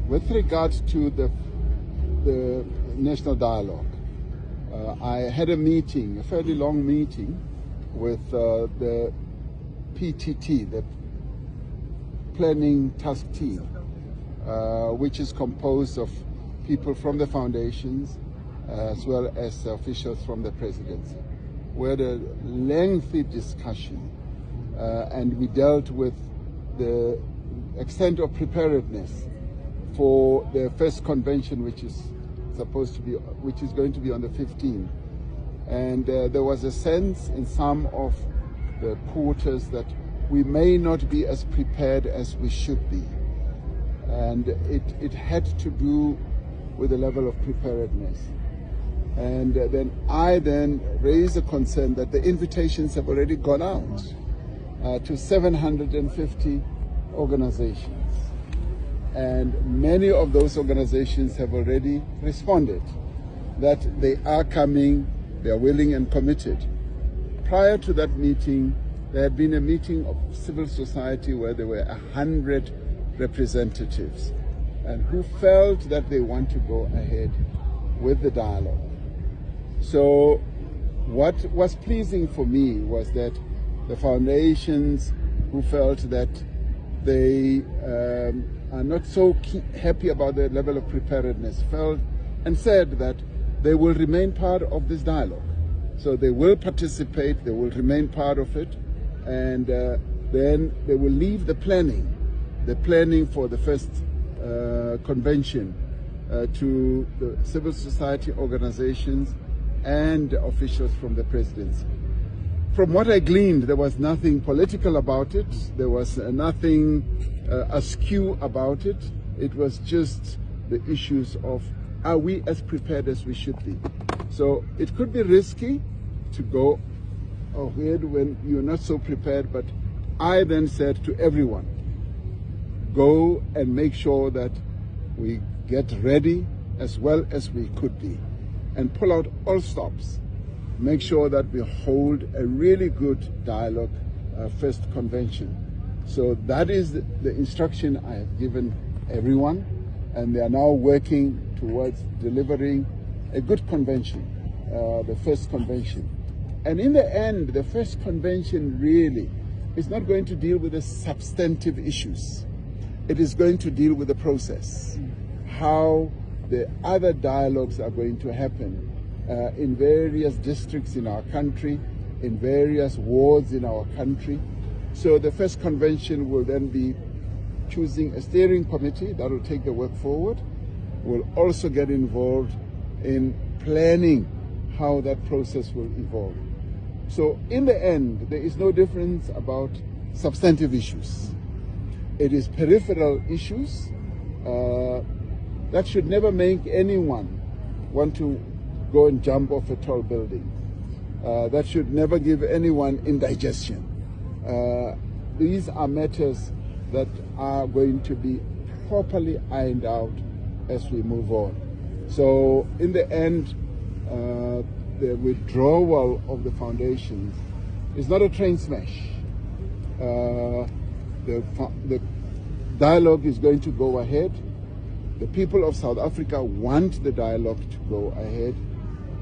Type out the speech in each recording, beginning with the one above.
With regards to the national dialogue, I had a meeting, a fairly long meeting, with the PTT, the Planning Task Team, which is composed of people from the foundations as well as officials from the presidency. We had a lengthy discussion and we dealt with the extent of preparedness for the first convention, which is going to be on the 15th. And there was a sense in some of the quarters that we may not be as prepared as we should be. And it had to do with the level of preparedness. And then I raised a concern that the invitations have already gone out to 750 organizations. And many of those organizations have already responded that they are coming, they are willing and committed. Prior to that meeting, there had been a meeting of civil society where there were 100 representatives and who felt that they want to go ahead with the dialogue. So what was pleasing for me was that the foundations who felt that they are not so happy about the level of preparedness felt and said that they will remain part of this dialogue. So they will participate, they will remain part of it, and then they will leave the planning for the first convention to the civil society organizations and officials from the presidency. From what I gleaned, there was nothing political about it. There was nothing askew about it. It was just the issues of, are we as prepared as we should be? So it could be risky to go ahead when you're not so prepared, but I then said to everyone, go and make sure that we get ready as well as we could be and pull out all stops. Make sure that we hold a really good dialogue first convention. So that is the instruction I have given everyone, and they are now working towards delivering a good convention, the first convention. And in the end, the first convention really is not going to deal with the substantive issues. It is going to deal with the process, how the other dialogues are going to happen in various districts in our country, in various wards in our country. So the first convention will then be choosing a steering committee that will take the work forward. We'll also get involved in planning how that process will evolve. So in the end, there is no difference about substantive issues. It is peripheral issues that should never make anyone want to go and jump off a tall building. That should never give anyone indigestion. These are matters that are going to be properly ironed out as we move on. So in the end, the withdrawal of the foundations is not a train smash. The dialogue is going to go ahead. The people of South Africa want the dialogue to go ahead.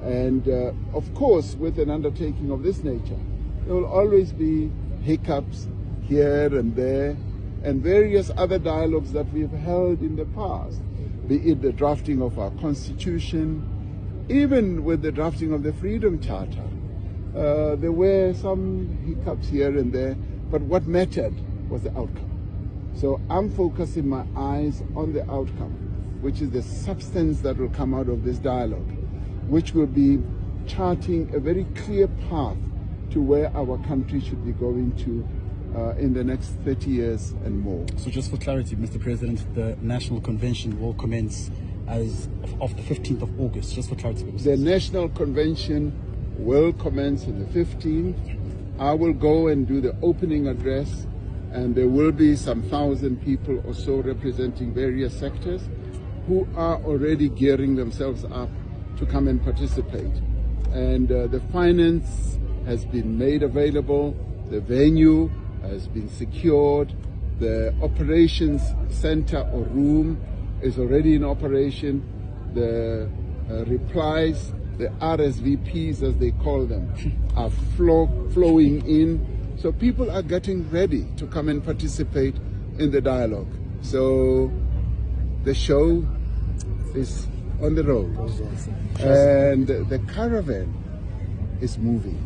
And of course, with an undertaking of this nature, there will always be hiccups here and there, and various other dialogues that we've held in the past, be it the drafting of our constitution, even with the drafting of the Freedom Charter. There were some hiccups here and there, but what mattered was the outcome. So I'm focusing my eyes on the outcome, which is the substance that will come out of this dialogue, which will be charting a very clear path to where our country should be going to in the next 30 years and more. So just for clarity, Mr. President, the National Convention will commence as of the 15th of August, just for clarity purposes. The National Convention will commence on the 15th. I will go and do the opening address, and there will be some 1,000 people or so representing various sectors who are already gearing themselves up to come and participate. And the finance has been made available, the venue has been secured, the operations center or room is already in operation. The replies, the RSVPs as they call them, are flowing in. So people are getting ready to come and participate in the dialogue. So the show is on the road and the caravan is moving.